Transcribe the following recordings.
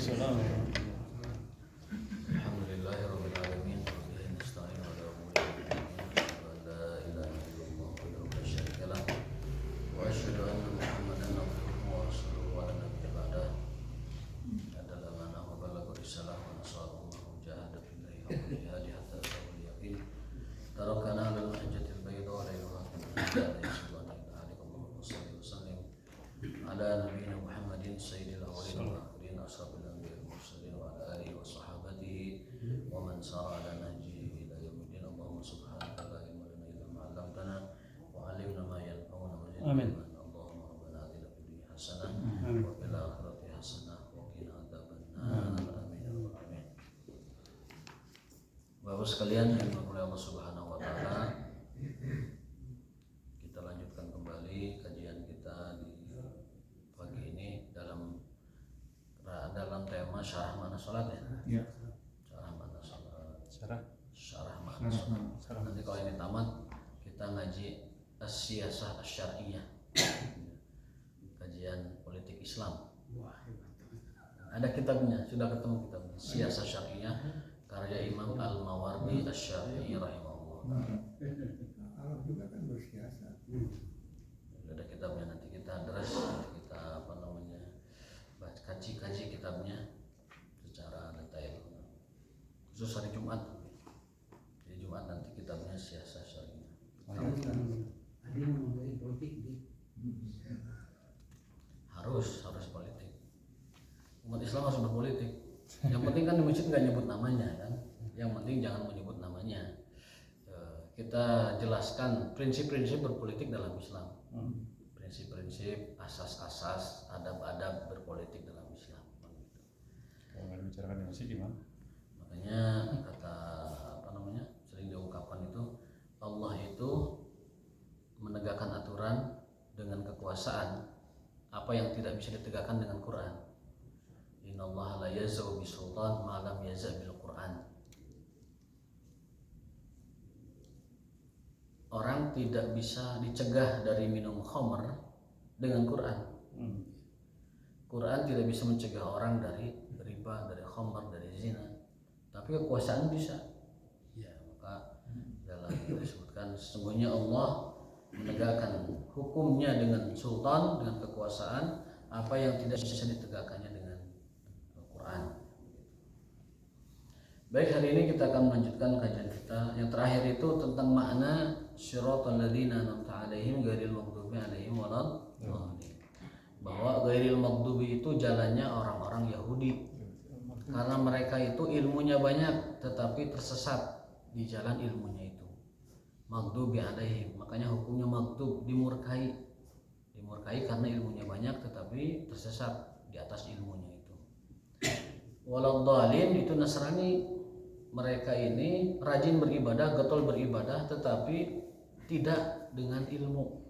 Waalaikumsalam. Alhamdulillahirabbil alamin. Wabillahi nasta'in wa ala umuri la ilaha illallah wahdahu la syarika lah. Wa asyhadu anna Muhammadan abduhu wa rasuluhu wa la nabiyya ba'dah. Adalah mana wa balagha risalah wa nasahu wa jahada billahi haqqa jihadi hatta atahul yaqin. Tarakana 'alal mahajjatil bayda wa laylaha ala nabiyina Muhammadin sayyidil awwalin wal akhirin ashabil anbiya'i wal mursalin wa ala alihi wa sahbihi wa man sara ala nahjihi ila yaumiddin. Allahumma subhanaka la ilma lana illa ma 'allamtana wa 'allimna ma yanfa'una wa zidna ilman. Allahumma rabbana atina fid dunya hasanah wa fil akhirati hasanah wa qina adzabannar. Amin ya rabbal alamin. Bapak sekalian yang dimuliakan Allah Subhanahu wa taala, kita lanjutkan kembali kajian kita di pagi ini dalam tema syarah makna salat ya. Ya. Syarah makna salat. Syarah makna Syarah. salat. Nanti kalau ini tamat kita ngaji as-siyasah asy-syar'iyyah. Kajian politik Islam. Ada kitabnya, sudah ketemu kitabnya. Siyasah syar'iyyah karya Imam Al-Mawardi Asy-Syafi'i rahimahullah. Arab juga kan bersiasat. Ada kitabnya, nanti kita address, kita kaji kitabnya secara detail. Khusus hari Jumat. Jadi Jumat nanti kitabnya Siyasah Syar'iyyah. Ada yang ngomongin politik di Harus politik. Umat Islam harus berpolitik. Yang penting kan di masjid nggak nyebut namanya kan. Yang penting jangan menyebut namanya. Kita jelaskan prinsip-prinsip berpolitik dalam Islam. Prinsip-prinsip, asas-asas, adab-adab berpolitik dalam Islam. Kalau nggak dibicarakan di masjid gimana? Makanya kata sering diungkapkan itu, Allah itu menegakkan aturan dengan kekuasaan apa yang tidak bisa ditegakkan dengan Quran. Innallaha la yaz'u bisultan ma lam yaz'a bil Quran. Orang tidak bisa dicegah dari minum khamr dengan Quran. Quran tidak bisa mencegah orang dari riba, dari khamr, dari zina. Tapi kekuasaan bisa. Ya, maka dalam disebutkan sesungguhnya Allah menegakkan hukumnya dengan sultan, dengan kekuasaan apa yang tidak bisa ditegakkannya dengan Al-Quran. Baik, hari ini kita akan melanjutkan kajian kita. Yang terakhir itu tentang makna syiratal ladzina an'amta 'alaihim ghairil maghdubi 'alaihim waladdallin. Bahwa ghairil maghdubi itu jalannya orang-orang Yahudi. Karena mereka itu ilmunya banyak tetapi tersesat di jalan ilmunya itu. Maghdubi 'alaihim, makanya hukumnya maghdub, dimurkai. Dimurkai karena ilmunya banyak tetapi tersesat di atas ilmunya itu. Waladdallin itu Nasrani. Mereka ini rajin beribadah, getol beribadah, tetapi tidak dengan ilmu.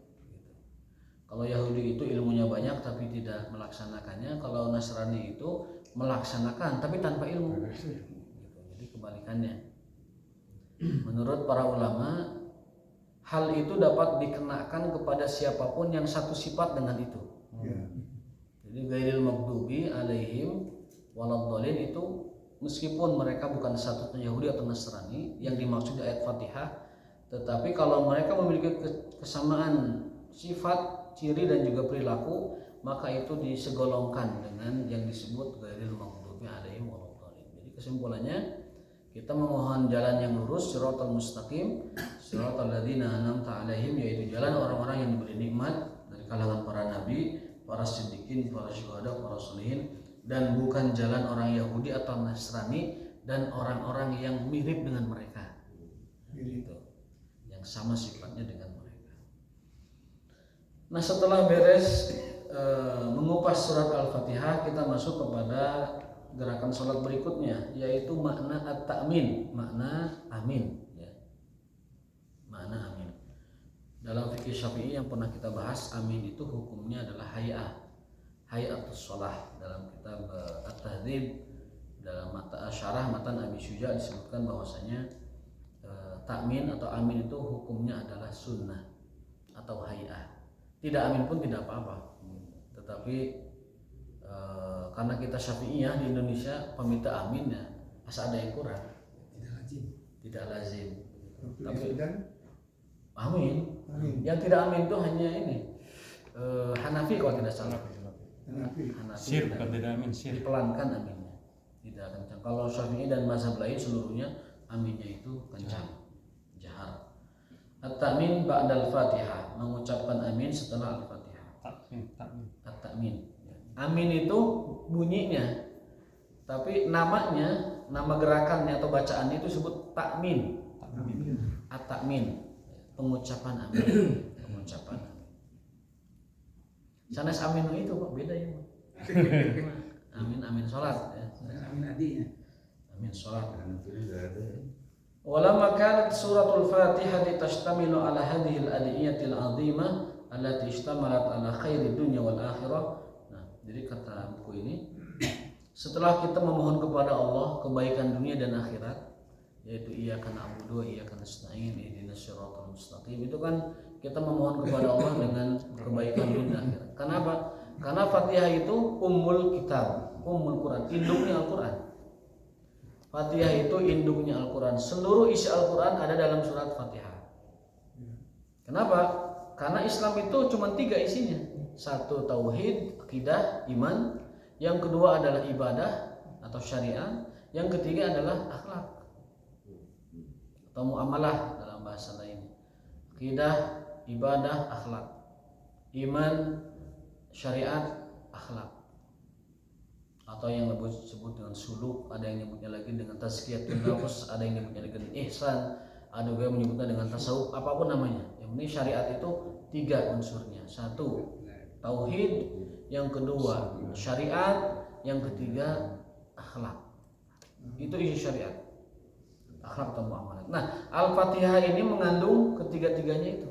Kalau Yahudi itu ilmunya banyak tapi tidak melaksanakannya. Kalau Nasrani itu melaksanakan tapi tanpa ilmu. Jadi kebalikannya. Menurut para ulama, hal itu dapat dikenakan kepada siapapun yang satu sifat dengan itu. Jadi ghairil maghdubi alaihim waladdallin itu meskipun mereka bukan satunya Yahudi atau Nasrani yang dimaksud di ayat Fatihah, tetapi kalau mereka memiliki kesamaan sifat, ciri dan juga perilaku, maka itu disegolongkan dengan yang disebut ghairil maghdubi alaihim waladdallin. Jadi kesimpulannya, kita memohon jalan yang lurus, shiratal mustaqim, shiratal ladzina an'amta 'alaihim, yaitu jalan orang-orang yang diberi nikmat dari kalangan para nabi, para siddiqin, para syuhada, para sholihin, dan bukan jalan orang Yahudi atau Nasrani dan orang-orang yang mirip dengan mereka. Gitu. Yang sama sifatnya dengan mereka. Nah, setelah beres mengupas surat Al-Fatihah, kita masuk kepada gerakan sholat berikutnya, yaitu makna at-ta'min, makna amin ya. Makna amin. Dalam fikih Syafi'i yang pernah kita bahas, amin itu hukumnya adalah hayatus shalah. Dalam kitab At-Tahdzib, dalam syarah matan Abi Syuja disebutkan bahwasanya ta'min atau amin itu hukumnya adalah sunnah atau hay'ah. Tidak amin pun tidak apa-apa. Tetapi karena kita Syafi'iyah di Indonesia peminta amin ya asa ada yang kurang, tidak lazim. Tapi amin. Yang tidak amin itu hanya ini Hanafi kalau tidak salah. Hanafi Sir bukan tidak amin, sir. Dipelankan aminnya, tidak kencang. Kalau Syafi'i dan mazhab lain seluruhnya aminnya itu kencang, jahar. At-ta'min ba'dal Fatihah, mengucapkan amin setelah Al-Fatihah. At-ta'min. Amin itu bunyinya, tapi namanya, nama gerakannya atau bacaannya itu disebut ta'min. At-ta'min, pengucapan amin. Pengucapan amin. Sanes amin itu kok beda ya. Amin sholat ya. Amin adinya. Amin sholat. Walamma kanat suratul Fatihah tashtamilu ala hadhihi al-adiyatil 'azimah allati ishtamalat ala khairi dunya wal akhirah. Nah, jadi kata buku ini, setelah kita memohon kepada Allah kebaikan dunia dan akhirat, yaitu iyyaka na'budu wa iyyaka nasta'in ihdinas siratal mustaqim, itu kan kita memohon kepada Allah dengan kebaikan dunia dan akhirat. Kenapa? Karena Fatihah itu ummul kitab, ummul Quran, induknya Al-Quran. Fatihah itu induknya Al-Quran. Seluruh isi Al-Quran ada dalam surat Fatihah. Kenapa? Karena Islam itu cuma 3 isinya. 1 tauhid, akidah, iman. Yang kedua adalah ibadah atau syariat. Yang ketiga adalah akhlak atau muamalah dalam bahasa lain. Akidah, ibadah, akhlak. Iman, syariat, akhlak. Atau yang lebih disebut dengan suluk, ada yang menyebutnya lagi dengan tazkiyatun nafs, ada yang menyebutnya dengan ihsan, ada juga yang menyebutnya dengan tasawuf, apapun namanya. Yang penting syariat itu 3 unsurnya. 1 tauhid, yang kedua syariat, yang ketiga akhlak. Itu isi syariat. Akhlak atau muamalah. Nah, Al-Fatihah ini mengandung ketiga-tiganya itu.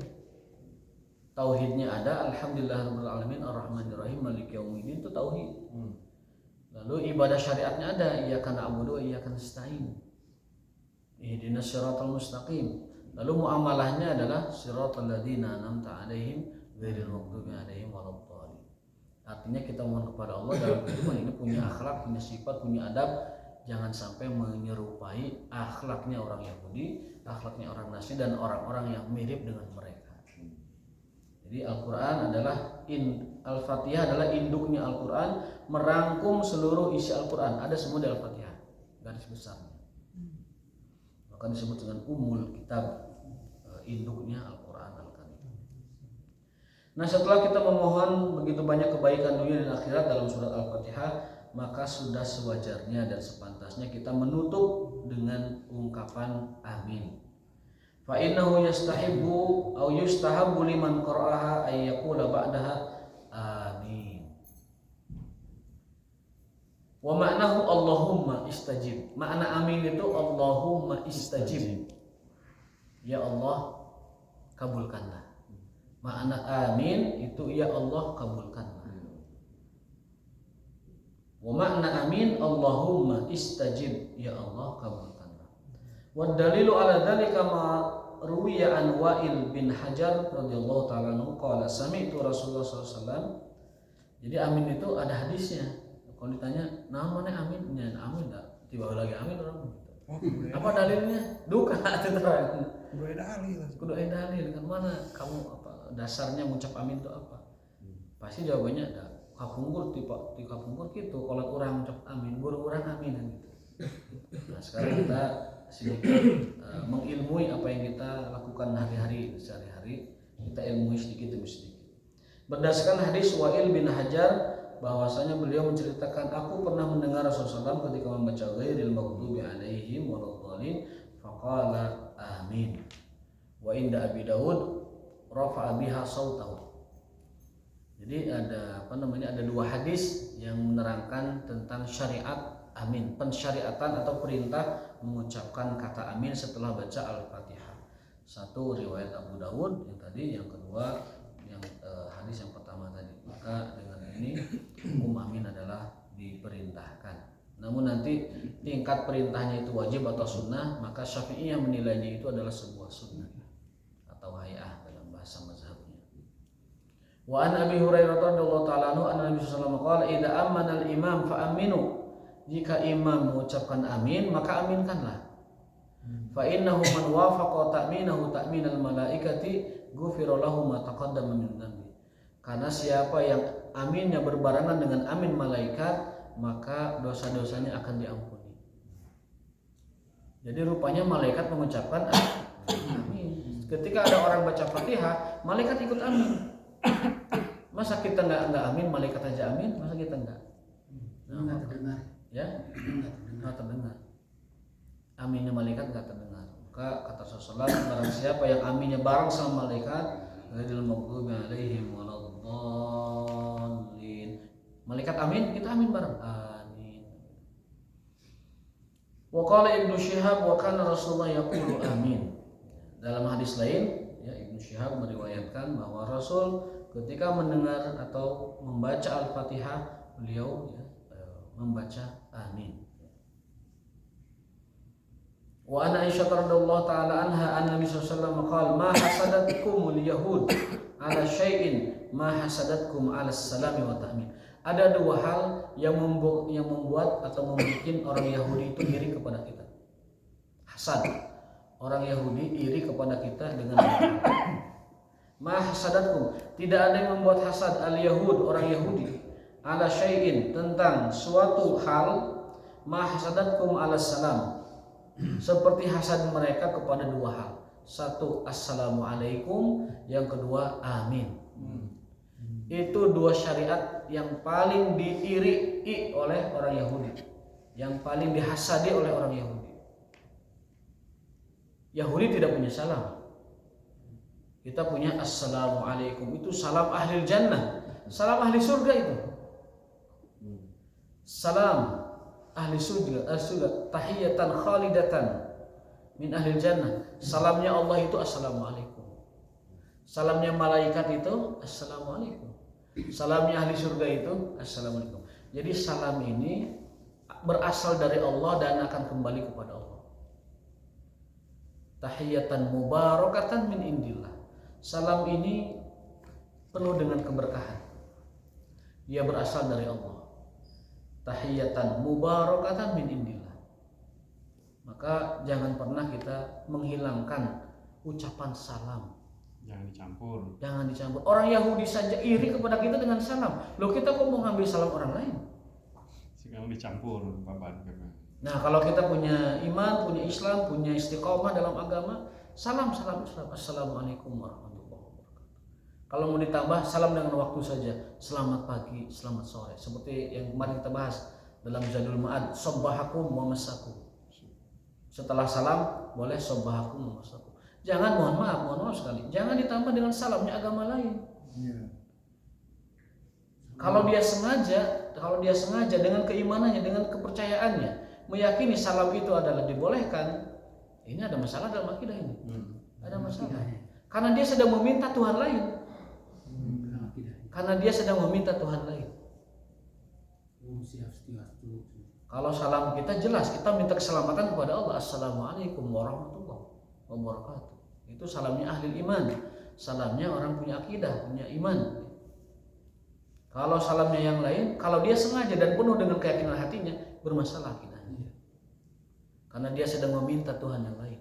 Tauhidnya ada, alhamdulillahirabbil alamin arrahmanirrahim maliki yaumiddin, itu tauhid. Lalu ibadah syariatnya ada, iyyaka na'budu wa iyyaka nasta'in ihdinas siratal mustaqim. Lalu muamalahnya adalah siratal ladzina an'amta 'alaihim ghairil maghdubi 'alaihim waladdallin. Artinya kita mohon kepada Allah dalam kehidupan ini punya akhlak, punya sifat, punya adab, jangan sampai menyerupai akhlaknya orang Yahudi, akhlaknya orang Nasrani dan orang-orang yang mirip dengan mereka. Jadi Al-Quran adalah Al-Fatihah adalah induknya Al-Quran, merangkum seluruh isi Al-Quran, ada semua di Al-Fatihah, garis besarnya. Maka disebut dengan Ummul Kitab, induknya Al-Quran Al-Karim. Nah, setelah kita memohon begitu banyak kebaikan dunia dan akhirat dalam surat Al-Fatihah, maka sudah sewajarnya dan sepantasnya kita menutup dengan ungkapan amin. Fa innahu yastahibbu aw yustahabbu liman qara'aha ay yaqula ba'daha amin. Wa ma'nahu Allahumma istajib. Makna amin itu Allahumma istajib. Ya Allah, kabulkanlah. Makna amin itu ya Allah, kabulkanlah. Wa makna amin Allahumma istajib, ya Allah, kabulkanlah. Wa dalilu ala dzalika ma ruwiya an Wa'il bin Hajar radhiyallahu ta'ala anhu qala sami'tu Rasulullah SAW. Jadi amin itu ada hadisnya. Kalau ditanya, "Nah, mana amin?" Ya, amin enggak. Tiba lagi amin orang gitu. Apa dalilnya? Duka terang. Kudu ada dalil kan, mana kamu apa dasarnya mengucap amin itu apa? Pasti jawabannya ada. Kapungkur tipe kapungkur gitu. Kalau orang mengucap amin, guru orang amin gitu. Nah, sekarang kita sedikit mengilmui apa yang kita lakukan hari-hari sehari-hari, kita ilmui sedikit demi sedikit. Berdasarkan hadis Wa'il bin Hajar bahwasanya beliau menceritakan, aku pernah mendengar Rasulullah SAW ketika membaca ghairil maghdubi 'alaihim waladdallin faqala amin. Wa inda Abi Dawud rafa'a biha sautahu. Jadi ada ada 2 hadis yang menerangkan tentang syariat amin, pensyariatan atau perintah mengucapkan kata amin setelah baca Al-Fatihah. 1 riwayat Abu Dawud yang tadi, yang kedua yang hadis yang pertama tadi. Maka dengan ini hukum amin adalah diperintahkan. Namun nanti tingkat perintahnya itu wajib atau sunnah, maka Syafi'iyah menilainya itu adalah sebuah sunnah atau hay'ah dalam bahasa mazhabnya. Wa an Abi Hurairah radhiyallahu ta'ala anhu anna Nabi sallallahu alaihi wasallam qala idza amana al-imam fa aminu. Jika imam mengucapkan amin maka aminkanlah. Fa innahu man wafaqa ta'minahu ta'minal malaikati ghufira lahu ma taqaddama min dhanbi. Karena siapa yang aminnya berbarengan dengan amin malaikat, maka dosa-dosanya akan diampuni. Jadi rupanya malaikat mengucapkan amin. Ketika ada orang baca Fatihah, malaikat ikut amin. Masa kita nggak amin, malaikat aja amin, masa kita nggak? Nggak terdengar. Ya, nggak terdengar. Aminnya malaikat nggak terdengar. Maka kata Rasulullah, barang siapa yang aminnya bareng sama malaikat, ghairil maghdubi alaihim waladdallin. Malaikat amin, kita amin bareng. Amin. Wa qala Ibnu Syihab wa kana Rasulullah yaqulu amin. Dalam hadis lain, ya, Ibnu Syihab meriwayatkan bahwa Rasul ketika mendengar atau membaca Al-Fatihah, beliau ya, membaca amin. Wa ana Aisyah radhiyallahu taala anha anna Nabi sallallahu alaihi wasallam qala ma hasadatkumul yahud ala syai'in ma hasadatkum ala salami wa ta'min. Ada dua hal yang membuat atau membuat orang Yahudi itu iri kepada kita. Hasad. Orang Yahudi iri kepada kita dengan ma hasadatkum. Tidak ada yang membuat hasad al-yahud, orang Yahudi, ala syai'in, tentang suatu hal, ma hasadatkum ala salam, seperti hasad mereka kepada dua hal. Satu, assalamualaikum, yang kedua, amin. Itu dua syariat yang paling diiri oleh orang Yahudi, yang paling dihasadi oleh orang Yahudi. Yahudi tidak punya salam. Kita punya assalamualaikum, itu salam ahli jannah, salam ahli surga itu. Salam ahli surga, tahiyatan khalidatan min ahli jannah. Salamnya Allah itu assalamualaikum. Salamnya malaikat itu assalamualaikum. Salamnya ahli surga itu assalamualaikum. Jadi salam ini berasal dari Allah dan akan kembali kepada Allah. Tahiyatan mubarakatan min indillah. Salam ini penuh dengan keberkahan. Dia berasal dari Allah. Tahiyatan mubarakatan min indillah. Maka jangan pernah kita menghilangkan ucapan salam. Jangan dicampur. Jangan dicampur. Orang Yahudi saja iri kepada kita dengan salam. Loh, kita kok mau ngambil salam orang lain? Sekarang dicampur bapak. Nah, kalau kita punya iman, punya Islam, punya istiqomah dalam agama, salam. Assalamualaikum warahmatullahi wabarakatuh. Kalau mau ditambah, salam dengan waktu saja. Selamat pagi, selamat sore. Seperti yang kemarin kita bahas dalam Zadul Ma'ad, sabbahakum wa masakum. Setelah salam, boleh sabbahakum wa masakum. Jangan, mohon maaf sekali, jangan ditambah dengan salamnya agama lain. Kalau dia sengaja dengan keimanannya, dengan kepercayaannya, meyakini salam itu adalah dibolehkan, ini ada masalah dalam akidah ini. Ada masalah. Karena dia sedang meminta Tuhan lain. Kalau salam kita jelas, kita minta keselamatan kepada Allah. Assalamualaikum warahmatullahi wabarakatuh. Itu salamnya ahli iman. Salamnya orang punya akidah, punya iman. Kalau salamnya yang lain, kalau dia sengaja dan penuh dengan keyakinan hatinya, bermasalah akidahnya. Karena dia sedang meminta Tuhan yang lain,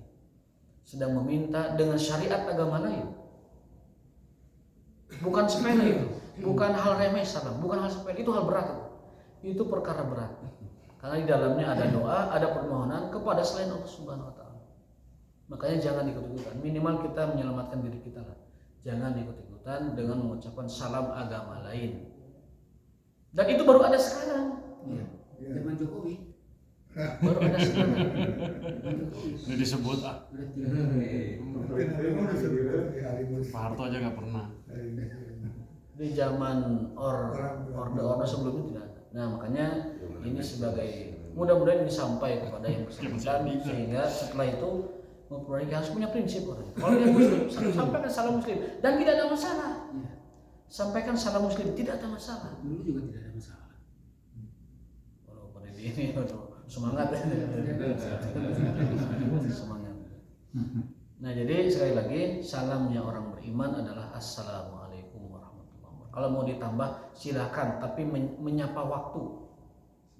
sedang meminta dengan syariat agama lain. Bukan sepele itu, bukan hal remeh salam, bukan hal sepele, itu hal berat. Itu perkara berat. Karena di dalamnya ada doa, ada permohonan kepada selain Allah Subhanahu wa taala. Makanya jangan ikut-ikutan, minimal kita menyelamatkan diri kita lah. Jangan ikut-ikutan dengan mengucapkan salam agama lain. Dan itu baru ada sekarang. Zaman Jokowi. Baru ada sekarang. Ini disebut Pak Harto aja nggak pernah. Di zaman orde sebelumnya tidak ada. Nah, makanya ini sebagai, mudah-mudahan ini sampai kepada yang bersangkutan sehingga setelah itu memperbaiki, harus punya prinsip orang. Kalau dia muslim, sampaikan salam muslim dan tidak ada masalah. Sampaikan salam muslim, tidak ada masalah. Dulu juga tidak ada masalah. Kalau pada ini semangat ya. Semangat. Nah, jadi sekali lagi salamnya orang beriman adalah assalamualaikum warahmatullahi Kalau mau ditambah silakan, tapi menyapa waktu.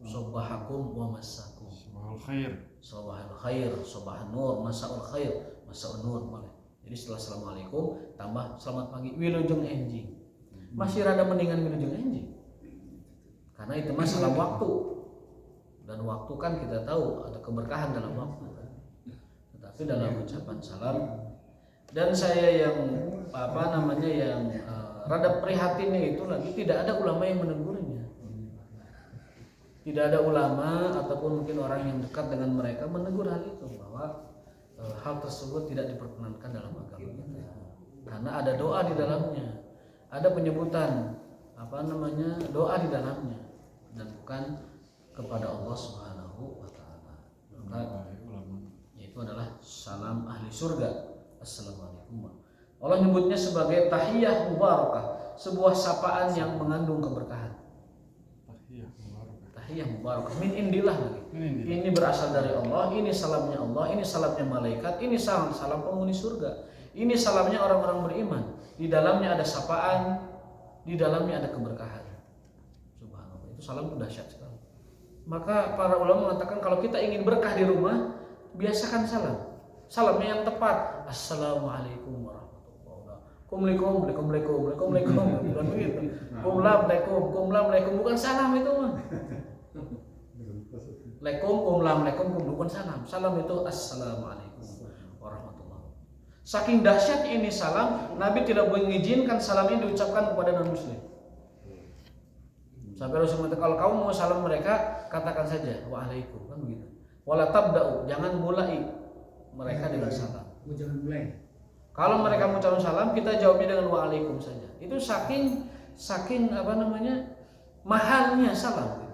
Sobahakum wa masakum. Subhanal khair. Sobahal khair, sobahan nur, masaul khair, masaul nur boleh. Jadi setelah assalamualaikum tambah selamat pagi wilujeng enjing. Masih rada mendingan wilujeng enjing. Karena itu mah salam waktu. Dan waktu kan kita tahu ada keberkahan dalam waktu kan. Tetapi dalam ucapan salam, dan saya yang rada prihatinnya itu lagi tidak ada ulama yang menegurnya. Tidak ada ulama ataupun mungkin orang yang dekat dengan mereka menegur hal itu, bahwa hal tersebut tidak diperkenankan dalam agama kita. Karena ada doa di dalamnya, ada penyebutan doa di dalamnya, dan bukan kepada Allah Subhanahu wa taala. Maka itu adalah salam ahli surga. Assalamualaikum. Allah menyebutnya sebagai tahiyah mubarakah, sebuah sapaan yang mengandung keberkahan. Tahiyah mubarakah min indillah lagi. Ini berasal dari Allah, ini salamnya Allah, ini salamnya malaikat, ini salam penghuni surga. Ini salamnya orang-orang beriman. Di dalamnya ada sapaan, di dalamnya ada keberkahan. Subhanallah. Itu salam itu dahsyat sekali. Maka para ulama mengatakan kalau kita ingin berkah di rumah, biasakan salam. Salamnya yang tepat. Assalamualaikum warahmatullahi wabarakatuh. Waalaikumsalam. Bukan begitu. Kumlam, bukan salam itu mah. Kumlam, bukan salam. Salam itu assalamualaikum warahmatullahi wabarakatuh. Saking dahsyatnya ini salam, Nabi tidak mengizinkan salam ini diucapkan kepada non-muslim. Sampai Rasul mengatakan kalau kamu mau salam mereka, katakan saja waalaikum, kan begitu. Wala tabda'u, jangan mulai mereka dengan salam. Jangan mulai. Kalau mereka mengucapkan salam, kita jawabnya dengan waalaikum saja. Itu saking mahalnya salam.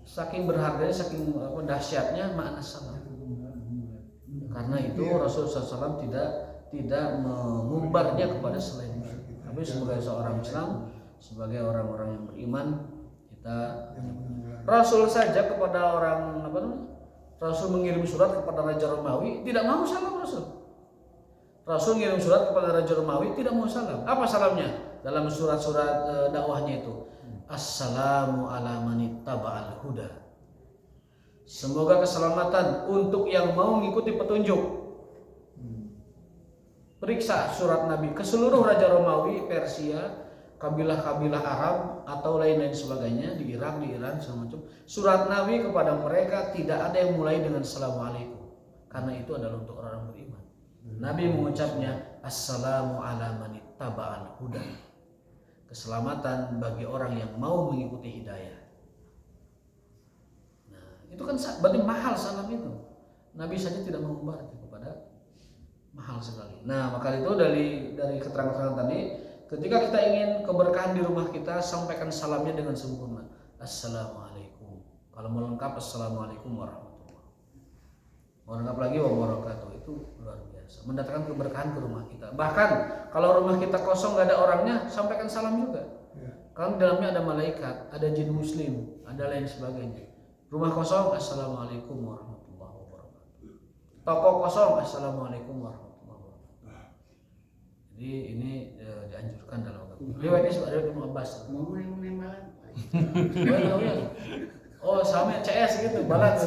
Saking berharganya, saking dahsyatnya makna salam. Karena itu Rasulullah SAW tidak mengumbarnya kepada selain Muslim. Tapi sebagai seorang Islam, sebagai orang-orang yang beriman, kita Rasul saja kepada orang Rasul mengirim surat kepada Raja Romawi, tidak mau salam Rasul. Rasul mengirim surat kepada Raja Romawi, tidak mau salam. Apa salamnya? Dalam surat-surat dakwahnya itu, Assalamu ala manittaba'al huda. Semoga keselamatan untuk yang mau mengikuti petunjuk. Periksa surat Nabi ke seluruh Raja Romawi, Persia, kabilah-kabilah Arab atau lain-lain sebagainya di Irak, di Iran, segala macam. Surat Nabi kepada mereka tidak ada yang mulai dengan Assalamualaikum, karena itu adalah untuk orang beriman. Nabi mengucapnya Assalamu ala manittaba'al huda. Keselamatan bagi orang yang mau mengikuti hidayah. Nah, itu kan berarti mahal salam itu. Nabi saja tidak mengumbar kepada mahal sekali. Nah, maka itu dari keterangan tadi, ketika kita ingin keberkahan di rumah kita, sampaikan salamnya dengan sempurna. Assalamualaikum. Kalau mau lengkap, Assalamualaikum warahmatullahi wabarakatuh. Mau lengkap lagi wabarakatuh, itu luar biasa. Mendatangkan keberkahan ke rumah kita. Bahkan kalau rumah kita kosong gak ada orangnya, sampaikan salam juga. Kalau di dalamnya ada malaikat, ada jin muslim, ada lain sebagainya. Rumah kosong, Assalamualaikum warahmatullahi wabarakatuh. Toko kosong, Assalamualaikum warahmatullahi wabarakatuh. Jadi ini dianjurkan dalam agama. Riwayatnya ada Ibnu Abbas. Mau nembak. Oh, sama CS gitu, balas.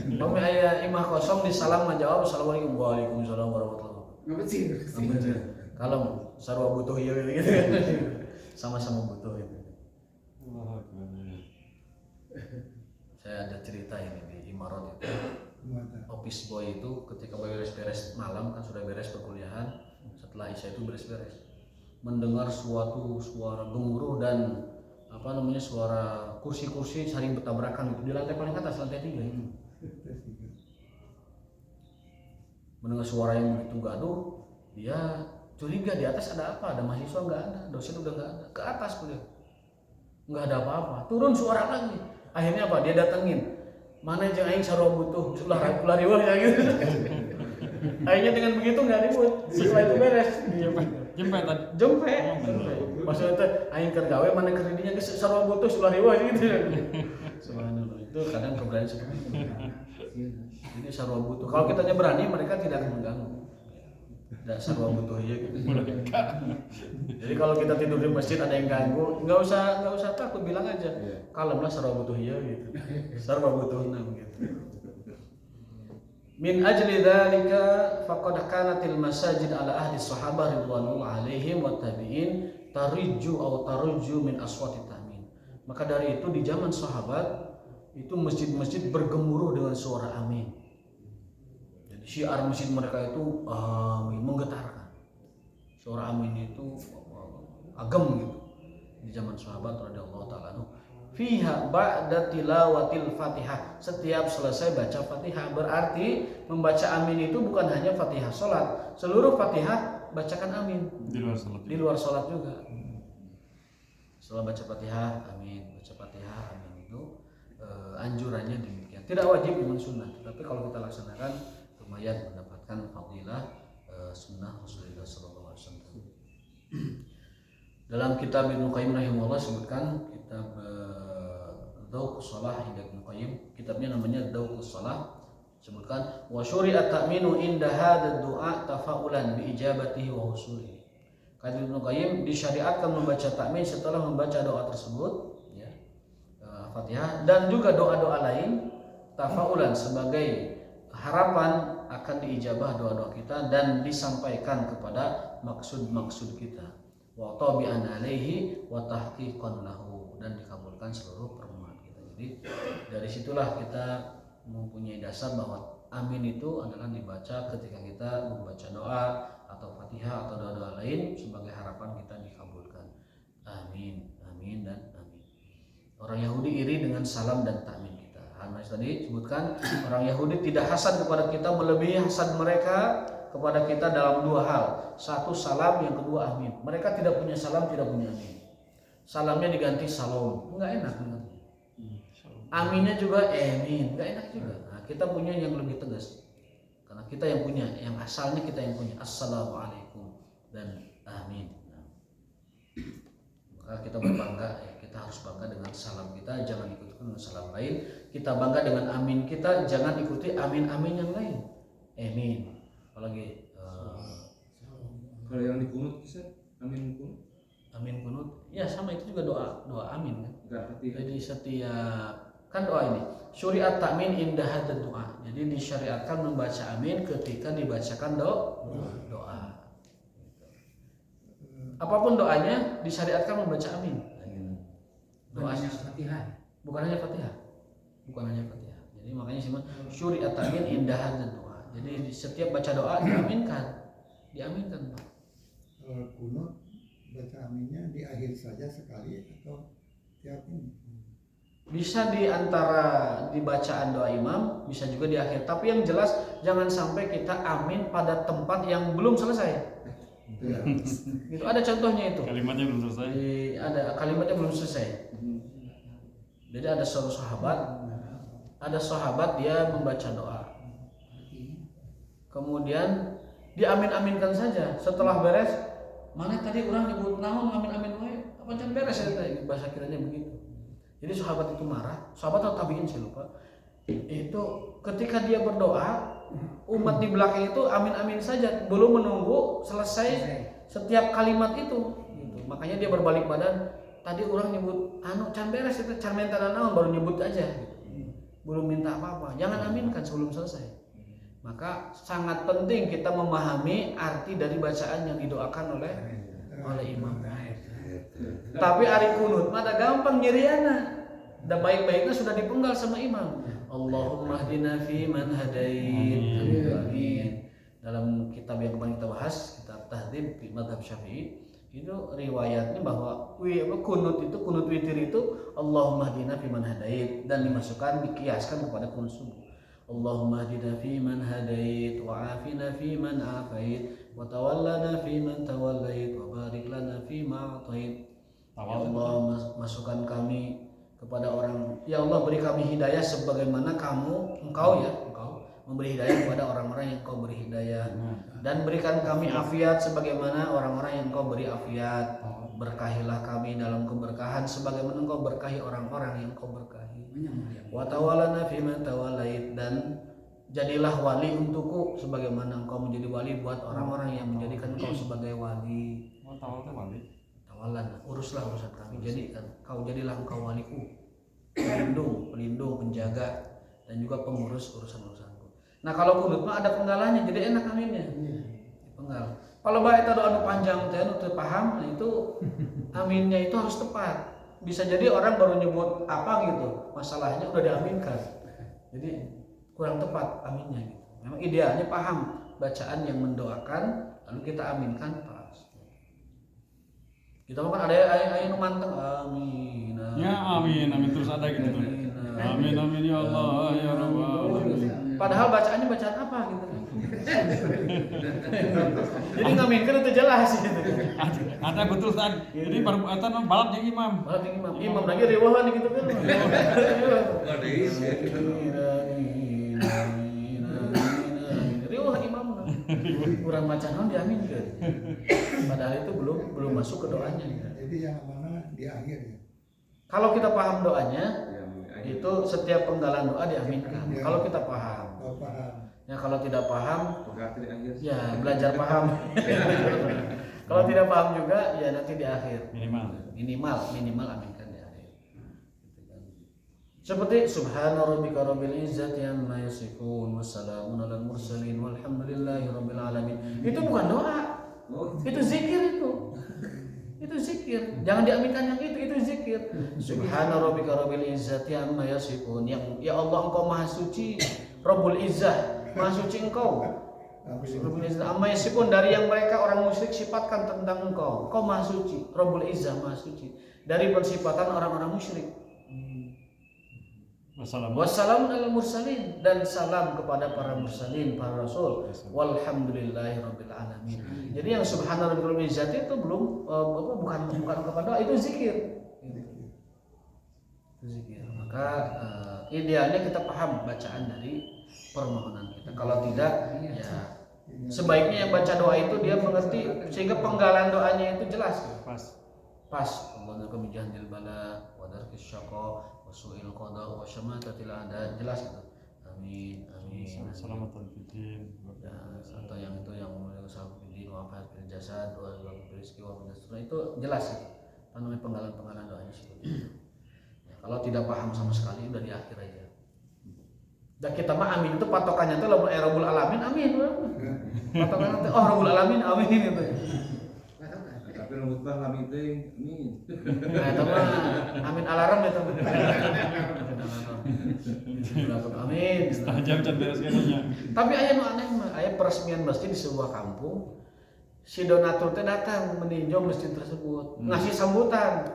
Kami aya imah kosong di salam menjawab Assalamualaikum waalaikumsalam warahmatullahi wabarakatuh. Kalau sarua butuh ieu gitu. Sama-sama butuh itu. Saya ada cerita ini di Imarat itu. Office boy itu ketika beres-beres malam kan sudah beres perkuliahan, setelah Isya itu beres-beres. Mendengar suatu suara gemuruh dan suara kursi-kursi saling bertabrakan gitu di lantai paling atas, lantai 3 itu. Mendengar suara yang begitu gaduh, dia curiga di atas ada apa, ada mahasiswa nggak ada, dosen udah nggak ada, ke atas beliau nggak ada apa-apa, turun suara lagi. Akhirnya apa, dia datengin, mana yang aing sarua butuh, ulah riweuh ya gitu. Akhirnya dengan begitu nggak ribut, setelah itu beres. Jempe. Maksudnya itu aing keur gawe mana keur didinya geus sarua butuh ulah riweuh gitu. Subhanallah, itu kadang keberanian seperti itu. Jadi sarua butuh. Kalau kitanya berani, mereka tidak akan mengganggu. Dasar wa butuh ya gitu. Mereka. Jadi kalau kita tidur di masjid ada yang ganggu, nggak usah takut, bilang aja. Kalemlah sarwa butuh ya gitu. Sarwa butuhna gitu. Min ajli dzalika faqad kanatil masajid ala ahli sahabah ridwanullah alaihim wa tabi'in tariju min aswati ta'min. Maka dari itu di zaman sahabat itu masjid-masjid bergemuruh dengan suara amin. Jadi syiar masjid mereka itu menggetarkan. Suara amin itu agam gitu. Di zaman sahabat radhiyallahu taala anhu. Fiha ba'da tilawatil Fatihah. Setiap selesai baca Fatihah berarti membaca amin itu bukan hanya Fatihah salat. Seluruh Fatihah bacakan amin. Di luar salat. Di luar salat juga. Setelah baca Fatihah amin, baca Fatihah amin itu anjurannya demikian. Tidak wajib cuma sunnah, tapi kalau kita laksanakan lumayan mendapatkan fadilah sunnah Rasulullah sallallahu alaihi wasallam. Dalam kitab Ibnu Qayyim rahimahullah sebutkan kitab Dzauqus Shalah Ibnu Qayyim, kitabnya namanya Dzauqus Shalah, sebutkan wa syuri'at ta'minu inda hadzal du'a tafa'ulan bi ijabatihi wa husulihi. Kata Ibnu Qayyim disyariatkan membaca takmin setelah membaca doa tersebut ya, Fatihah, dan juga doa-doa lain tafa'ulan sebagai harapan akan diijabah doa-doa kita dan disampaikan kepada maksud-maksud kita. Wa tabi'an alaihi wa tahqiqan lahu, dan dikabulkan seluruh permohonan kita. Jadi dari situlah kita mempunyai dasar bahwa amin itu adalah dibaca ketika kita membaca doa atau Fatihah atau doa-doa lain sebagai harapan kita dikabulkan. Amin, amin dan amin. Orang Yahudi iri dengan salam dan takmin kita. Hadis tadi sebutkan orang Yahudi tidak hasad kepada kita melebihi hasad mereka kepada kita dalam dua hal. Satu salam, yang kedua amin. Mereka tidak punya salam, tidak punya amin. Salamnya diganti salom, enggak enak. Aminnya juga amin, enggak enak juga. Nah, kita punya yang lebih tegas. Karena kita yang punya, yang asalnya kita yang punya. Assalamualaikum dan amin. Nah, maka kita berbangga, ya, kita harus bangga dengan salam kita, jangan ikuti dengan salam lain. Kita bangga dengan amin kita, jangan ikuti amin-amin yang lain. Amin. Apalagi kalau yang di kunut bisa amin kunut. Amin kunut, ya sama itu juga doa amin kan. Enggak Fatihah. Jadi setiap kan doa ini syuriat takmin indah hadzal doa. Jadi disyariatkan membaca amin ketika dibacakan doa. Apapun doanya disyariatkan membaca amin. Doanya Fatihah. bukan hanya Fatihah. Bukan hanya Fatihah. Jadi makanya sih syuriat takmin indah hadzal doa. Jadi setiap baca doa diaminkan. Diaminkan, Pak. Kalau kunut baca aminnya di akhir saja sekali atau tiap ini? Bisa di antara di bacaan doa imam, bisa juga di akhir. Tapi yang jelas jangan sampai kita amin pada tempat yang belum selesai. Ya. Gitu, ada contohnya itu. Kalimatnya belum selesai. Ada kalimatnya belum selesai. Jadi ada seorang sahabat dia membaca doa. Kemudian diamin-aminkan saja. Setelah beres, mana tadi orang nyebut naon amin-amin wae, apa can beres ya tadi, bahasa kiranya begitu. Jadi sahabat itu marah, sahabat atau tabiin saya lupa. Itu ketika dia berdoa, umat di belakang itu amin-amin saja, belum menunggu selesai setiap kalimat itu. Gitu. Makanya dia berbalik badan. Tadi orang nyebut anu can beres itu can minta naon baru nyebut aja. Gitu. Belum minta apa-apa. Jangan aminkan sebelum selesai. Maka sangat penting kita memahami arti dari bacaan yang didoakan oleh imam. Tapi ari kunut mah da gampang nyeriana. Da baik-baiknya sudah dipenggal sama imam. Allahumma hdina fi man hadait. Amin. Dalam kitab yang kemarin kita bahas, kitab Tahdhib fi Madzhab Syafi'i, itu riwayatnya bahwa kunut witir itu Allahumma hdina fi man hadait, dan dimasukkan dikiaskan kepada kunut subuh. Allahumma hdina fi man hadait wa afina fi man afait wa tawallana fi man tawallait wa barik lana fi ma atait. Ya Allah, masukkan kami kepada orang, ya Allah beri kami hidayah sebagaimana engkau memberi hidayah kepada orang-orang yang Engkau beri hidayah, dan berikan kami afiat sebagaimana orang-orang yang Engkau beri afiat. Berkahilah kami dalam keberkahan sebagaimana Engkau berkahi orang-orang yang Engkau berkahi. Wa tawallana fi man tawallait, dan jadilah wali untukku sebagaimana engkau menjadi wali buat orang-orang yang menjadikan engkau sebagai wali. Oh, tawal tuh wali. Tawalan, uruslah urusan kami. Jadikan jadilah engkau waliku, pelindung, penjaga, dan juga pengurus urusanku. Nah kalau kunut mah ada penggalanya, jadi enak aminnya. Penggal. Kalau baik itu doa panjang teh teu paham, nah itu aminnya itu harus tepat. Bisa jadi orang baru nyebut apa gitu, masalahnya udah diaminkan. Jadi kurang tepat aminnya gitu. Memang idealnya paham bacaan yang mendoakan lalu kita aminkan pas. Kita kan ada ayat nu manteng amin. Ya amin terus ada gitu tuh. Amin ya Allah ya Rabbal alamin. Padahal bacaannya bacaan apa gitu kan. Jadi ngaminkan itu jelas gitu. Ada betul tadi. Jadi baru eta balap jeung imam. Malah imam lagi riwahan gitu kan. Ada isi. Riwah imam. Kurang bacaan non diaminkan. Padahal itu belum masuk ke doanya. Jadi yang mana di akhir ya. Kalau kita paham doanya, Ya, itu setiap penggalan doa diaminkan. Ya. Kalau kita paham. Oh, paham. Ya kalau tidak paham, berarti di akhir. ya belajar paham. Kalau tidak paham juga, ya nanti di akhir. Minimal aminkan di akhir. Seperti Subhana rabbika rabbil izzati amma yasifun wassalamun alal mursalin walhamdulillahi rabbil alamin. Itu bukan doa. Oh, Itu zikir itu. Itu zikir. Jangan diaminkan yang itu zikir. Subhana rabbika rabbil izzati amma yasifun. Yang ya Allah engkau maha suci, Rabbul Izzah, maha suci engkau. Rabbul Izzah amma yasifun, dari yang mereka orang musyrik sifatkan tentang engkau. Engkau maha suci, Rabbul Izzah maha suci. Dari pensifatan orang-orang musyrik. Wassalamun alal mursalin, dan salam kepada para mursalin, para rasul. Walhamdulillahi rabbil alamin. Jadi yang subhana rabbil izzati itu belum bukan kepada itu zikir. Itu zikir. Maka idealnya kita paham bacaan dari permohonan kita. Kalau tidak ya sebaiknya yang baca doa itu dia mengerti sehingga penggalan doanya itu jelas. Pas. Allahumma kami jahdil bala wa darkis syaqa wa su'il qada wa syamatatil a'da, jelas itu. Amin. Selamatun fiddin. Ya, atau yang itu yang usaha fiddin wa afat fil jasad wa rizqi wa minasra, itu jelas itu. Apa namanya penggalan doanya seperti itu. Ya, kalau tidak paham sama sekali udah di akhir aja. Dan kita mah amin itu patokannya tuh lamun Rabbul Alamin amin. Patokannya tuh Rabbul Alamin amin gitu. tapi rambut bang kami teh amin. Nah, itu mah amin alarm itu. Amin. Setengah jam can beres kayaknya. Tapi aya nu aneh mah, aya peresmian masjid di sebuah kampung. Si donatur teh datang meninjau masjid tersebut, ngasih sambutan.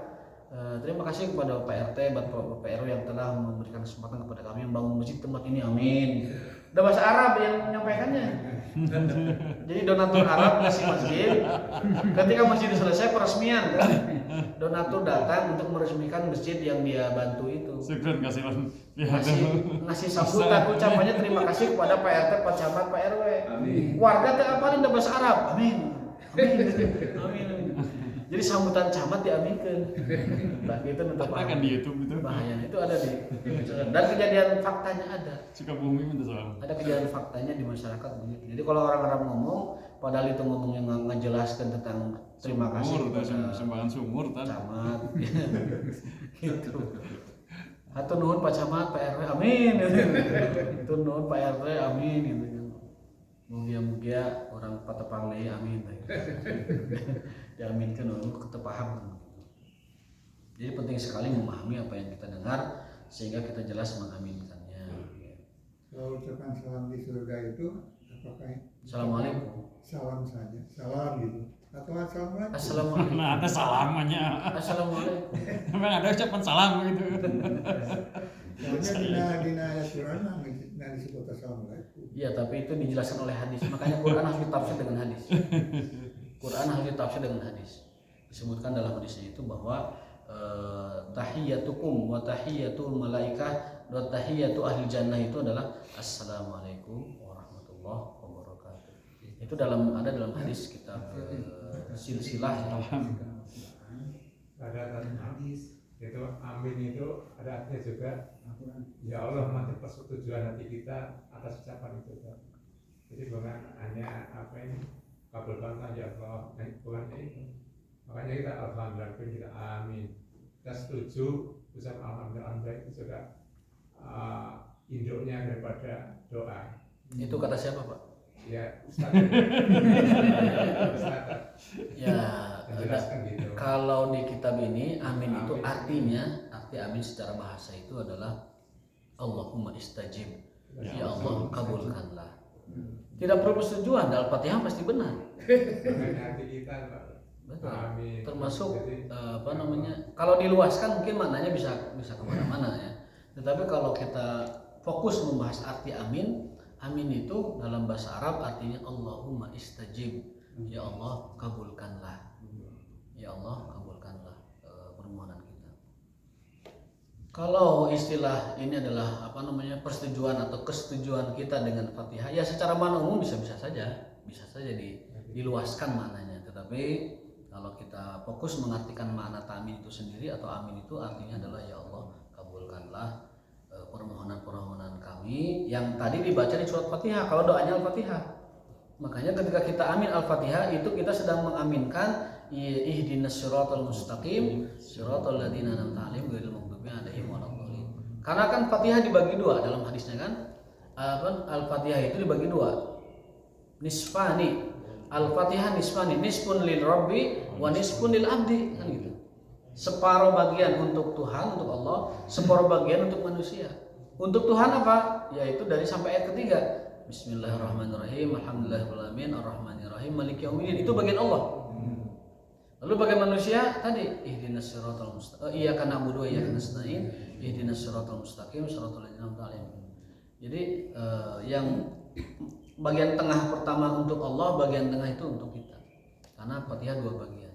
Terima kasih kepada Pak RT, Bapak RW yang telah memberikan kesempatan kepada kami membangun masjid tempat ini, amin. Udah bahasa Arab yang menyampaikannya. Jadi donatur Arab ngasih masjid. Ketika masjid selesai peresmian kan, donatur datang untuk meresmikan masjid yang dia bantu itu. Syukur kasih Ngasih sambutan, ucapannya terima kasih kepada Pak RT, Pak Camat, Pak RW. Amin. Warga teh apalin udah bahasa Arab, amin. Amin. Jadi sambutan camat diaminkan. Nah, gitu untuk kan di YouTube itu. bahayanya itu ada di dan kejadian faktanya ada. Sukabumi minta soal. Ada kejadian faktanya di masyarakat begitu. Jadi kalau orang-orang ngomong, padahal itu ngomongnya ngejelaskan tentang terima kasih kepada sumbangan sumur tadi. camat, gitu. Atau nuhun Pak Camat, Pak RW, amin. Itu nuhun Pak RW, amin. Gitu. Mugia-mugia orang patepang lei, amin. Diaminkan untuk kita paham. Jadi penting sekali memahami apa yang kita dengar sehingga kita jelas mengaminkannya. Kalau ucapan salam di surga itu apakah Assalamualaikum. salam saja, salam gitu, atau assalamualaikum? Assalamualaikum. Nah, ada salamnya. Assalamualaikum. Memang ada ucapan salam gitu. Soalnya di ayat Quran nggak disebut assalamualaikum. Iya, tapi itu dijelaskan oleh hadis. Makanya Quran harus ditafsir dengan hadis. Quran harus ditafsir dengan hadis. Disebutkan dalam hadisnya itu bahwa tahiyyatukum wa tahiyyatul malaikah wa tahiyyatu ahli jannah itu adalah assalamualaikum warahmatullahi wabarakatuh. Itu ada dalam hadis kitab silsilah. Ada hadis itu amin itu ada artinya juga, ya Allah mati persetujuan hati kita atas ucapan itu. Jadi bukan hanya apa ini, kabulkanlah ya Allah, bukan itu. Makanya kita alhamdulillah, kita amin, kita setuju ucapan alhamdulillah itu juga induknya daripada doa. Itu kata siapa, Pak? Ya, Ustaz. Ya, Menjelaskan gitu. kalau di kitab ini amin itu artinya, arti amin secara bahasa itu adalah Allahumma istajib. Ya Allah, kabulkanlah. Tidak perlu persetujuan, Al-Fatihah pasti benar. Makanya hati kita, Pak. Betul. Amin. Termasuk Jadi, apa namanya? Kalau diluaskan mungkin maknanya bisa kemana-mana ya. Tetapi kalau kita fokus membahas arti amin, amin itu dalam bahasa Arab artinya Allahumma istajib. Ya Allah, kabulkanlah. Ya Allah, kabulkanlah permohonan kita. Kalau istilah ini adalah apa namanya, persetujuan atau kesetujuan kita dengan Fatihah, ya secara makna umum bisa saja diluaskan maknanya. Tetapi kalau kita fokus mengartikan makna ta'min itu sendiri atau amin itu artinya adalah ya Allah, kabulkanlah permohonan-permohonan kami yang tadi dibaca di surat Fatihah. Kalau doanya Al-Fatihah, makanya ketika kita amin Al-Fatihah itu kita sedang mengaminkan ihdinas siratal mustaqim siratal ladzina an'amta 'alaihim ghairil maghdubi 'alaihim waladdallin. Karena kan Fatihah dibagi dua dalam hadisnya kan. Al-Fatihah itu dibagi dua. Nisfani. Al-Fatihah nisfani, nisfun lil rabbi wa nisfun lil abdi, kan gitu. Separuh bagian untuk Tuhan, untuk Allah, separuh bagian untuk manusia. Untuk Tuhan apa? Yaitu dari sampai ayat ketiga. Bismillahirrahmanirrahim, alhamdulillahirabbil alamin, arrahmanirrahim, maliki yaumiddin. Itu bagian Allah. Lalu bagi manusia tadi ihdinas siratal mustaqim, iyyaka na'budu wa iyyaka nasta'in, ihdinas siratal mustaqim, siratal ladzina an'amta 'alaihim. Jadi yang bagian tengah pertama untuk Allah, bagian tengah itu untuk kita. Karena Fatihah dua bagian.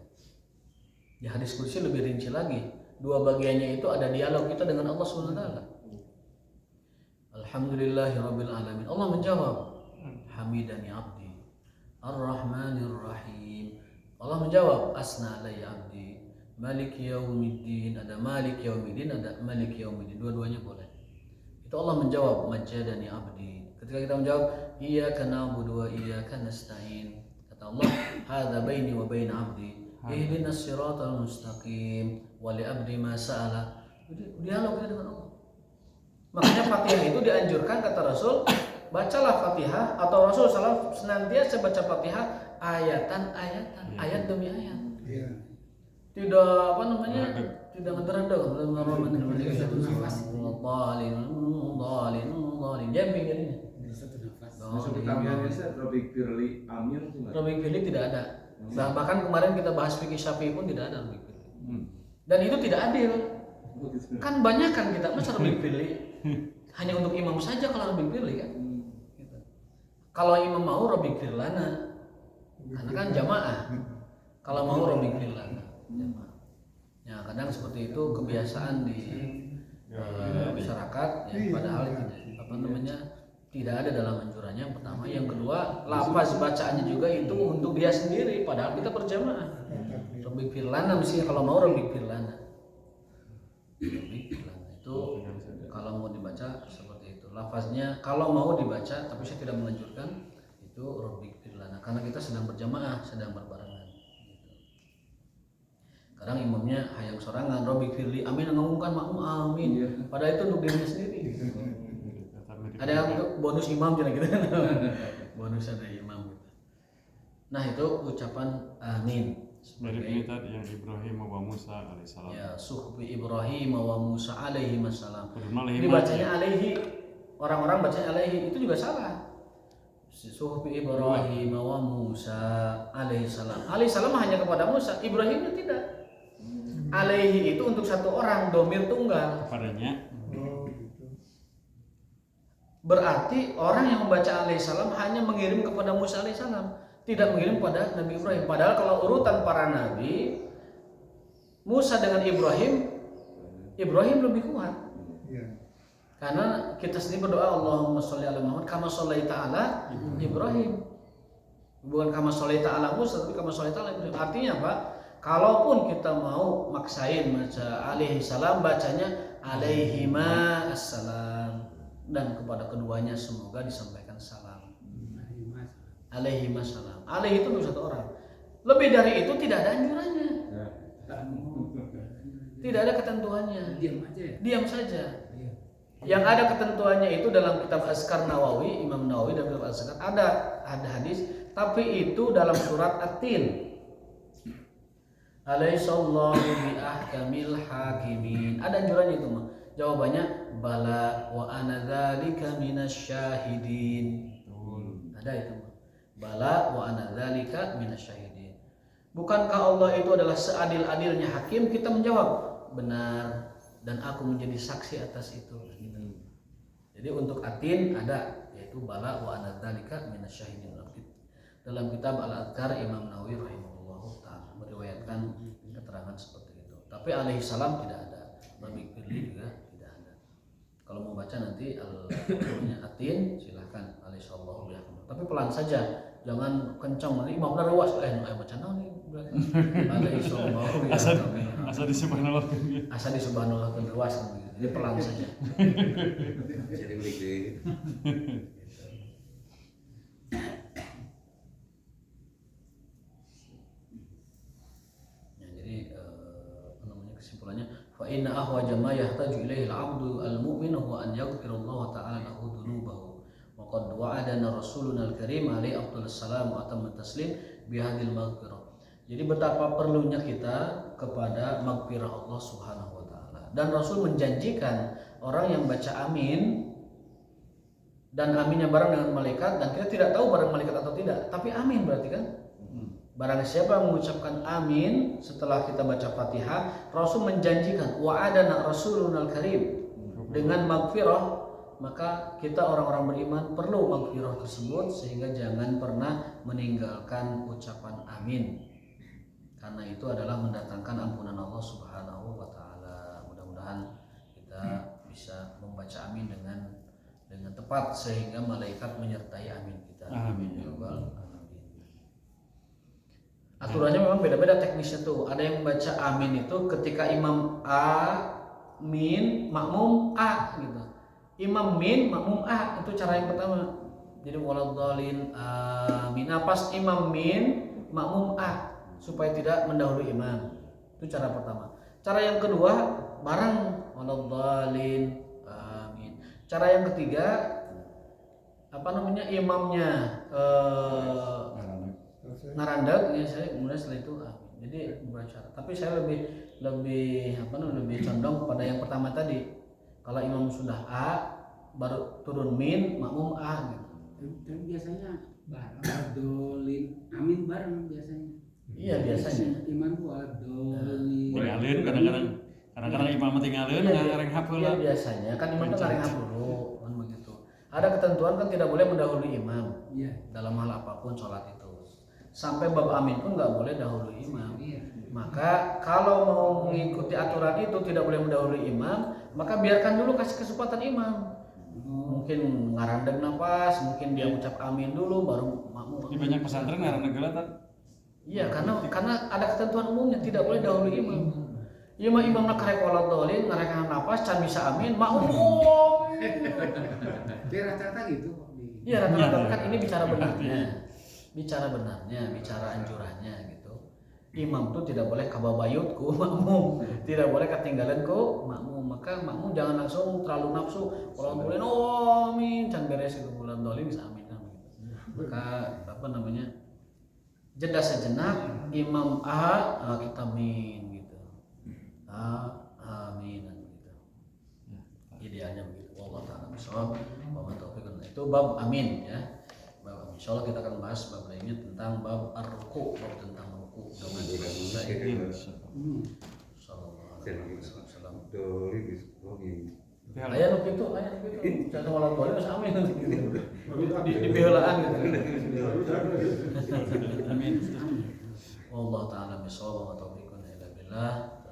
Di hadis qudsi lebih rinci lagi. Dua bagiannya itu ada dialog kita dengan Allah Subhanahu wa taala. Alhamdulillahirabbil alamin. Allah menjawab, hamidani abdi. Ar-Rahmanir Rahim. Allah menjawab, asna alayya abdi. Maliki yaumiddin. Ada Malik yaumiddin, ada Malik yaumiddin. Dua-duanya boleh. Itu Allah menjawab, majjadani abdi. Ketika kita menjawab, iyyaka na'budu wa iyyaka nasta'in, kata Allah, hadza baini wa baina abdi. Ihdinas siratal mustaqim wa li abdi ma sa'ala. Dialog kita dengan Allah. Makanya Fatihah itu dianjurkan, kata Rasul, bacalah Fatihah atau Rasul SAW senantiasa baca Fatihah ayatan-ayatan, ayat demi ayat. Iya. Tidak apa namanya? Tidak ngederada. Jamming jadinya. Satu nafas. Masuk kami Ustaz, Robik Firli Amir itu enggak? Robik Firli tidak ada. Bahkan kemarin kita bahas fikih Syafi'i pun tidak ada Robik Firli. Dan itu tidak adil. Kan banyak kan kita masa Robik Firli hanya untuk imam saja kalau Robik Firli kan. Gitu. Kalau imam mau Robik Firlana, karena kan jamaah. Kalau mau Robik Firlana, jamaah. Ya kadang seperti itu kebiasaan di masyarakat. Ya, padahal apa namanya? Tidak ada dalam anjurannya. Yang pertama, yang kedua, lafaz bacaannya juga itu untuk dia sendiri. Padahal kita berjamaah. Robik Firlana mestinya kalau mau Robik Firlana. Robik Firlana itu kalau mau dibaca seperti itu. Lafaznya kalau mau dibaca, tapi saya tidak menganjurkan itu Robik Firlana karena kita sedang berjamaah, sedang berbarengan. Kadang imamnya hayang sorangan, Robik Firli, amin, ngomongkan makmum amin. Padahal itu untuk dirinya sendiri. Ada yang bonus imam juga gitu. Bonus ada imam gitu. Nah itu ucapan amin. Dari ini tadi yang Ibrahim wa Musa alaihissalam. Ya, suhbi Ibrahim wa Musa alaihi wassalam. Ini Ini bacanya alaihi. Orang-orang bacanya alaihi itu juga salah. Suhbi Ibrahim wa Musa alaihi salam. Alaihi salam hanya kepada Musa, Ibrahimnya tidak. Alaihi itu untuk satu orang, domir tunggal. kepadanya. Oh gitu. Berarti orang yang membaca alaihissalam hanya mengirim kepada Musa alaihissalam, tidak mengirim pada Nabi Ibrahim. Padahal kalau urutan para nabi, Musa dengan Ibrahim lebih kuat. Iya. Karena kita sendiri berdoa Allahumma sholli ala Muhammad kama shollaita ala Ibrahim. Bukan kama shollaita ala Musa, tapi kama shollaita ala Ibrahim. Artinya apa? Kalaupun kita mau maksain baca alaihi salam, bacanya alaihima assalam, dan kepada keduanya semoga disampaikan salam. Alaihima salam. Alaih itu untuk satu orang. Lebih dari itu tidak ada anjurannya. Tidak ada ketentuannya. Diam aja ya. Diam saja. Yang ada ketentuannya itu dalam kitab Azkar Nawawi, Imam Nawawi dalam kitab Azkar ada hadis, tapi itu dalam surat At-Tin. Alaihissallahu bi ahkamil hakimin. Ada anjurannya itu mah. Jawabannya bala wa ana dzalika minasyahidin. Ada itu mah. Bala wa ana dzalika minasyahidin. Bukankah Allah itu adalah seadil-adilnya hakim? Kita menjawab benar, dan aku menjadi saksi atas itu. Jadi untuk Atin ada, yaitu bala wa ana dzalika minasyahidin. Dalam kitab Al-Adhkar Imam Nawawi rahimahullahu ta'ala meriwayatkan keterangan seperti itu. Tapi alaihi salam tidak ada. Babi Firli juga tidak ada. Kalau mau baca nanti Atin silahkan alaihi sallallahu alaihi wasallam. Tapi pelan saja, jangan kencang nanti imam rawas baca nih alaihi sallallahu alaihi wasallam. Asa di subhanallah. Asa di subhanallah kan ruas kan begitu. Jadi pelan saja. Jadi begitu. Kesimpulannya, fa inna ahwaja ma yahtaju ilaihi al-'abdu al-mu'min huwa an yaghfira Allah ta'ala lahu dhunubahu. Wa qad wa'adana rasuluna al-karim alaihi afdhalus salam wa atammu taslim bi hadhil maghfirah. Jadi betapa perlunya kita kepada maghfirah Allah Subhanahu wa taala. Dan Rasul menjanjikan orang yang baca amin dan aminnya bareng dengan malaikat, dan kita tidak tahu bareng malaikat atau tidak, tapi amin berarti kan? Barang siapa yang mengucapkan amin setelah kita baca Fatihah, Rasul menjanjikan wa'adana rasulunal karim dengan maghfirah, maka kita orang-orang beriman perlu maghfirah tersebut, sehingga jangan pernah meninggalkan ucapan amin, karena itu adalah mendatangkan ampunan Allah Subhanahu wa taala. Mudah-mudahan kita bisa membaca amin dengan tepat sehingga malaikat menyertai amin kita. Amin. Aturannya memang beda-beda teknisnya tuh. Ada yang baca amin itu ketika imam amin, makmum a gitu. Imam min, makmum a, itu cara yang pertama. Jadi waladhdallin amin. Nah, pas imam min, makmum a, supaya tidak mendahului imam. Itu cara pertama. Cara yang kedua bareng waladhdallin amin. Cara yang ketiga imamnya ngarandag ya, saya kemudian setelah itu jadi membaca. Tapi saya lebih condong kepada yang pertama tadi. Kalau imam sudah a baru turun min, makmum a gitu. Dan biasanya bareng dolin amin bareng biasanya. Iya biasanya. Iman tuh dolin. Tinggalin kadang-kadang imam tinggalin ngareng hafal. Iya biasanya kan imam tuh ngareng hafal dulu kan begitu. Ada ketentuan kan tidak boleh mendahului imam. Iya. Dalam hal apapun sholat itu. Sampai bab amin pun nggak boleh dahului imam. Maka kalau mau mengikuti aturan itu tidak boleh mendahului imam, maka biarkan dulu, kasih kesempatan imam. Mungkin ngarandeg nafas, mungkin dia ucap amin dulu baru makmum. Di banyak pesantren ngarandeg gelatan. Iya, karena ada ketentuan umumnya tidak boleh dahului imam. Imam nak karek waladhdallin, ngarek nafas, can bisa amin, makmum. Dia rata-rata gitu. Iya, rata-rata kan ini bicara benarnya. Bicara anjurannya gitu. Imam tuh tidak boleh kababayut ku makmum, tidak boleh ketinggalan ku makmum. Maka makmum jangan langsung terlalu nafsu. Kalau boleh amin, can beres itu bulan dolim bisa amin kan begitu. Maka jeda sejenak, imam kita amin gitu. Amin gitu. Idealnya begitu. Wallahu ta'ala bishawab. Wa ma taufiqun. Itu bab amin ya. Insyaallah kita akan bahas bab lainnya tentang bab ar-ruku, bab tentang ruku. Mudah-mudahan selesai. Sallallahu alaihi wasallam. Aya nu kitu, jangan walau boleh geus amin di pieulaan gitu. Amin. Wallahu ta'ala bishawab wa taufiqun illa billah.